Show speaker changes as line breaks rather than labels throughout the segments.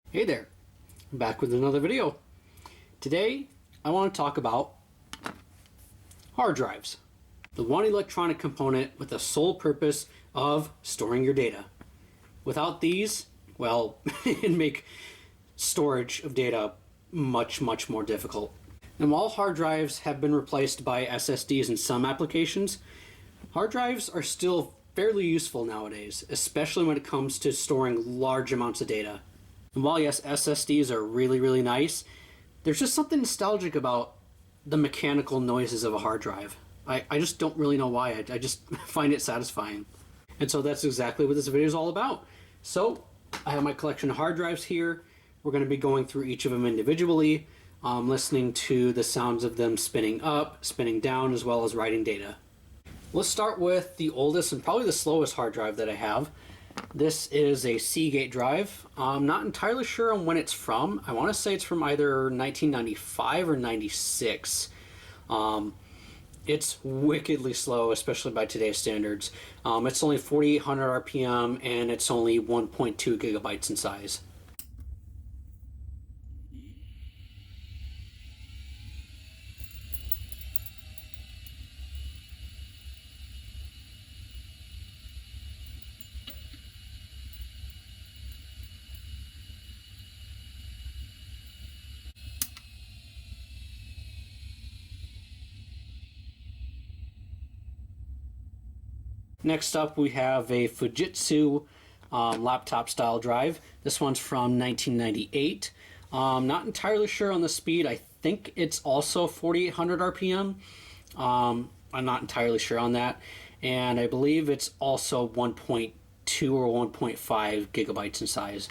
Hey there, I'm back with another video. Today I want to talk about hard drives, the one electronic component with the sole purpose of storing your data. Without these, well, it'd make storage of data much more difficult. And while hard drives have been replaced by SSDs in some applications, hard drives are still fairly useful nowadays, especially when it comes to storing large amounts of data. And while yes, SSDs are really nice, there's just something nostalgic about the mechanical noises of a hard drive. I just don't really know why. I just find it satisfying. And so that's exactly what this video is all about. So I have my collection of hard drives here. We're going to be going through each of them individually, listening to the sounds of them spinning up, spinning down, as well as writing data. Let's start with the oldest and probably the slowest hard drive that I have. This is a Seagate drive. I'm not entirely sure on when it's from. I want to say it's from either 1995 or 96. It's wickedly slow, especially by today's standards. It's only 4,800 RPM and it's only 1.2 gigabytes in size. Next up, we have a Fujitsu laptop style drive. This one's from 1998. Not entirely sure on the speed. I think it's also 4,800 RPM. I'm not entirely sure on that. And I believe it's also 1.2 or 1.5 gigabytes in size.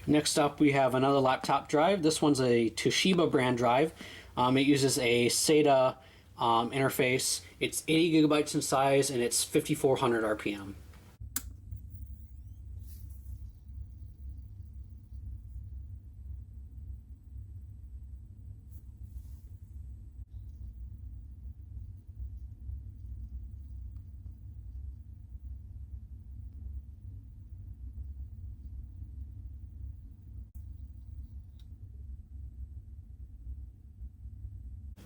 Next up, we have another laptop drive. This one's a Toshiba brand drive. It uses a SATA interface. It's 80 gigabytes in size and it's 5,400 RPM.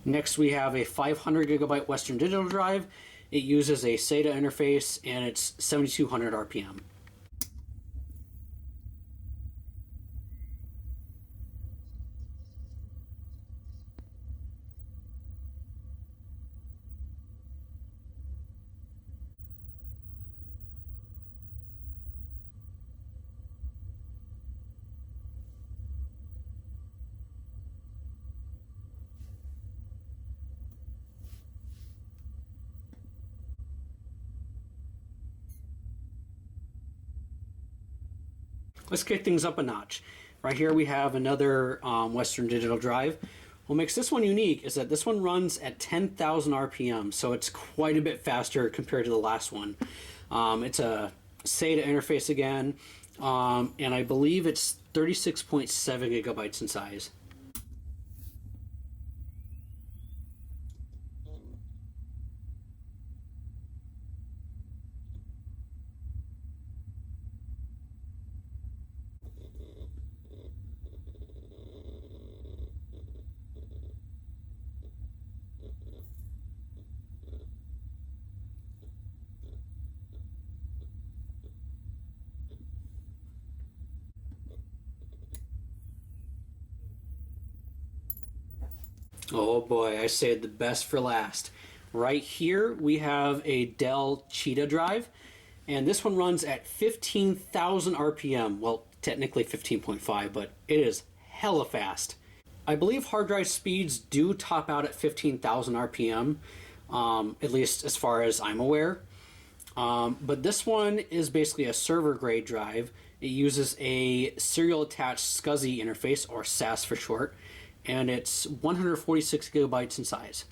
Next, we have a 500 gigabyte Western Digital drive. It uses a SATA interface and it's 7,200 RPM. Let's kick things up a notch. Right here we have another Western Digital drive. What makes this one unique is that this one runs at 10,000 RPM, so it's quite a bit faster compared to the last one. It's a SATA interface again, and I believe it's 36.7 gigabytes in size. Oh boy, I saved the best for last. Right here we have a Dell Cheetah drive. And this one runs at 15,000 RPM. Well, technically 15.5, but it is hella fast. I believe hard drive speeds do top out at 15,000 RPM, at least as far as I'm aware. But this one is basically a server grade drive. It uses a serial attached SCSI interface, or SAS for short, and it's 146 gigabytes in size.